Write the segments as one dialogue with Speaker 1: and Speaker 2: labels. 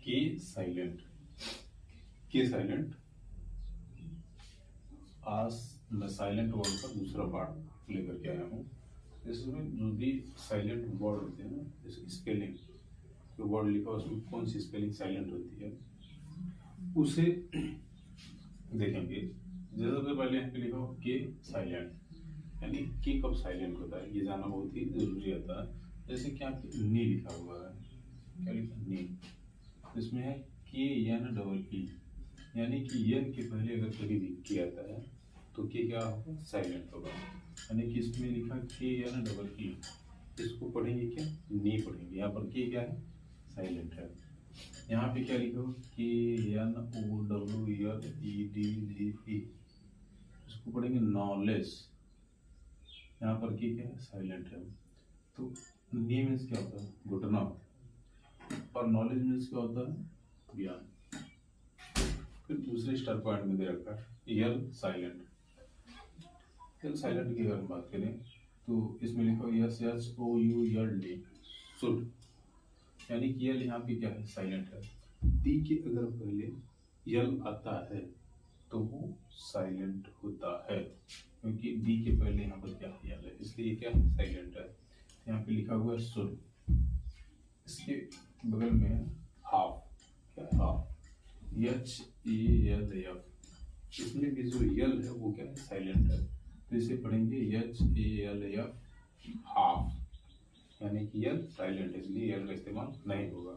Speaker 1: के साइलेंट। के साइलेंट, आज मैं साइलेंट वर्ड का दूसरा पार्ट लेकर के आया हूँ। इसमें जो भी साइलेंट वर्ड होते हैं ना, जैसे स्पेलिंग, जो वर्ड लिखा उसमें कौन सी स्पेलिंग साइलेंट होती है उसे देखेंगे। जैसे सबसे पहले यहाँ पे लिखा हो के साइलेंट, यानी के कब साइलेंट होता है ये जानना बहुत ही जरूरी होता है। जैसे कि यहाँ पे नी लिखा हुआ है, क्या लिखा है? नी। इसमें है के एन डबल ई, यानी कि एन के पहले अगर कभी भी के आता है तो के क्या होगा? साइलेंट होगा। यानी कि इसमें लिखा के एन डबल ई, इसको पढ़ेंगे क्या? नी पढ़ेंगे। यहाँ पर के क्या है? साइलेंट है। यहाँ पे क्या लिखा हो? K N O W L E D G E, इसको पढ़ेंगे नॉलेज। यहाँ पर के क्या है? साइलेंट है। तो नी मीन्स क्या होता है? घुटना, और नॉलेज मीन्स क्या होता है? ज्ञान। फिर दूसरे स्टार पॉइंट में दे रखा है यल साइलेंट। यल साइलेंट की अगर हम बात करें तो इसमें लिखो S H O U L D, should, यानी कि यल यहाँ पे क्या है? साइलेंट है। डी के अगर पहले यल आता है तो वो साइलेंट होता है, क्योंकि डी के पहले यहाँ पर क्या है? यल है, इसलिए क्या है? साइलेंट है। यहाँ पे लिखा हुआ है शुड, इसके बगल में हाफ, क्या है? Half, H A L F, इसमें भी जो यल है वो क्या है? साइलेंट है। तो इसे पढ़ेंगे H A L F half, यानी कि यल साइलेंट है, इसलिए यल का इस्तेमाल नहीं होगा।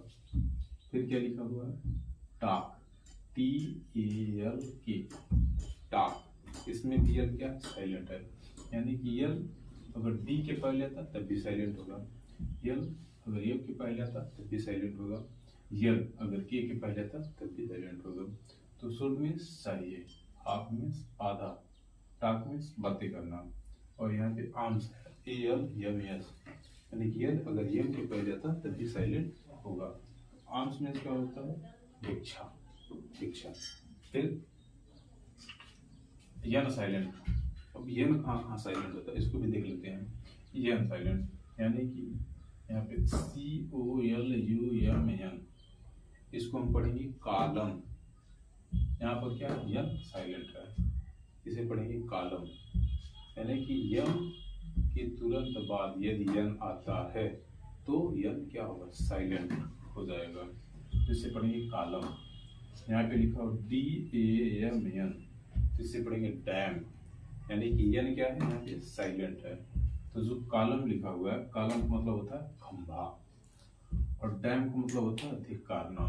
Speaker 1: फिर क्या लिखा हुआ है? टाक, टी ए एल के, टाक, इसमें भी यल क्या? साइलेंट है, यानी कि यल अगर डी के पहले आता तब भी साइलेंट होगा, यल अगर एफ के पहले आता तब भी साइलेंट होगा, यल अगर के पहले आता तब भी साइलेंट होगा। तो शुड मीन्स चाहिए, हाफ मीन्स आधा, टाक मीन्स बातें करना, और यहाँ पे आर्म्स है ए एल एम एस, यानी कि यल अगर एम के पहले आता तब भी साइलेंट होगा। आर्म्स मीन्स क्या होता है? भिक्षा, भिक्षा। फिर यन साइलेंट, अब यन कहाँ कहाँ साइलेंट होता है इसको भी देख लेते हैं। यन साइलेंट, यानी कि यहाँ पे C O L U M N, इसको हम पढ़ेंगे कॉलम। यहाँ पर क्या? यन साइलेंट है, इसे पढ़ेंगे कॉलम, यानी कि यम के तुरंत बाद यदि यन आता है तो यन क्या होगा? साइलेंट हो जाएगा, इसे पढ़ेंगे कॉलम। यहाँ पे लिखा हो डी ए एम एन, इसे पढ़ेंगे डैम, यानी कि यन क्या है? यहाँ पे साइलेंट है। तो जो कॉलम लिखा हुआ है, कॉलम का मतलब होता है खंभा, और डैम का मतलब होता है धिक्कारना।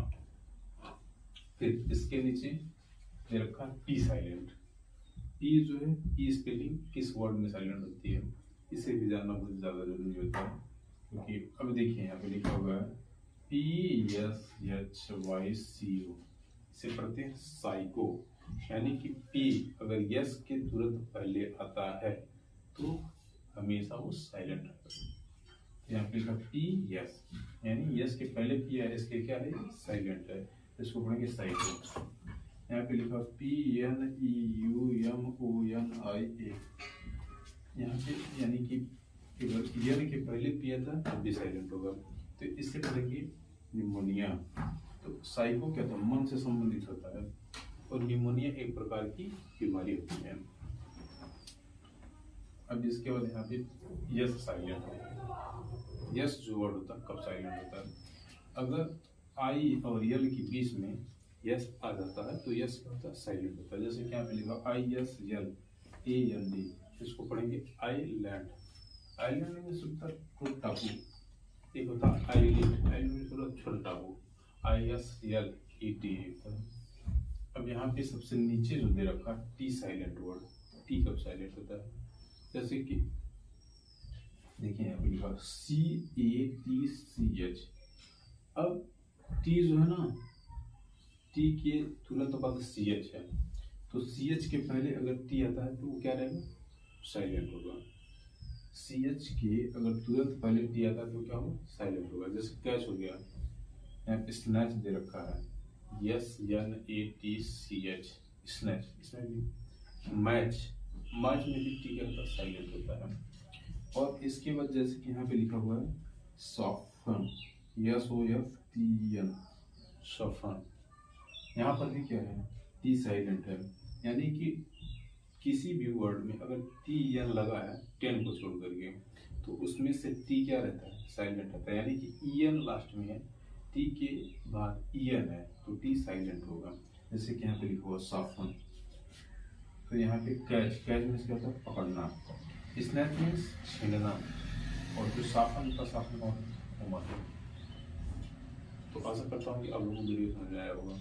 Speaker 1: फिर इसके नीचे दे रखा पी साइलेंट। पी जो है, पी स्पेलिंग किस वर्ड में साइलेंट होती है इसे भी जानना बहुत ज्यादा जरूरी होता है, क्योंकि अब देखिए यहाँ पे लिखा हुआ है P S Y C H O, इसे पढ़ते हैं साइको, यानी कि पी अगर यस के तुरंत पहले आता है तो हमेशा वो साइलेंट है। यहाँ पे लिखा पी यस, यानी यस के पहले पी है, इसके क्या है? साइलेंट है, इसको पढ़ेंगे साइको। यहाँ पे लिखा P N E U M O N I A, यहाँ पे यानी कि यन के पहले पी आता तब भी साइलेंट होगा, तो इससे पढ़ेंगे निमोनिया। तो साइको क्या था? मन से संबंधित होता है, और निमोनिया एक प्रकार की बीमारी होती है। अब इसके बाद यहाँ पे यस साइलेंट है। यस जो वर्ड होता है कब साइलेंट होता है? अगर आई और यल के बीच में यस आ जाता है तो यस क्या होता है? साइलेंट होता है। जैसे कि यहाँ पे लिखा I S L A N D, इसको पढ़ेंगे आईलैंड। आईलैंड में होता है टापू, एक होता है आईलैंड, आईलैंड में थोड़ा छोटा टापू, आई एस यल ई टी। अब यहाँ पे सबसे नीचे जो दे रखा टी साइलेंट वर्ड, टी कब साइलेंट होता है? जैसे कि देखिए यहाँ पे लिखा सी ए टी सी एच। अब टी जो है ना, टी के तुरंत बाद सी एच है, तो सी एच के पहले अगर टी आता है तो वो क्या रहेगा? साइलेंट होगा। सी एच के अगर तुरंत पहले टी आता है तो क्या होगा? साइलेंट होगा। जैसे कैच हो गया, यहाँ पे स्नैच दे रखा है S N A T C H, snatch, इसमें भी मैच, मैच में भी टी का साइलेंट होता है। और इसके बाद जैसे कि यहाँ पे लिखा हुआ है soften, S O F T N, soften. यहाँ पर भी क्या है, टी साइलेंट है, यानी कि किसी भी वर्ड में अगर टी एन लगा है 10 को छोड़ करके, तो उसमें से टी क्या रहता है, साइलेंट रहता है, यानी कि ई एन लास्ट में है, टी के बाद ई एन है, तो टी साइलेंट होगा। जैसे कि यहाँ पे लिखा हुआ साफन, तो यहाँ पे कैच, कैच मीन्स क्या होता है, पकड़ना, स्नैच मीन्स छीनना, और जो साफन का साफन और तो आशा करता हूँ कि आप लोगों को वीडियो समझ आया होगा।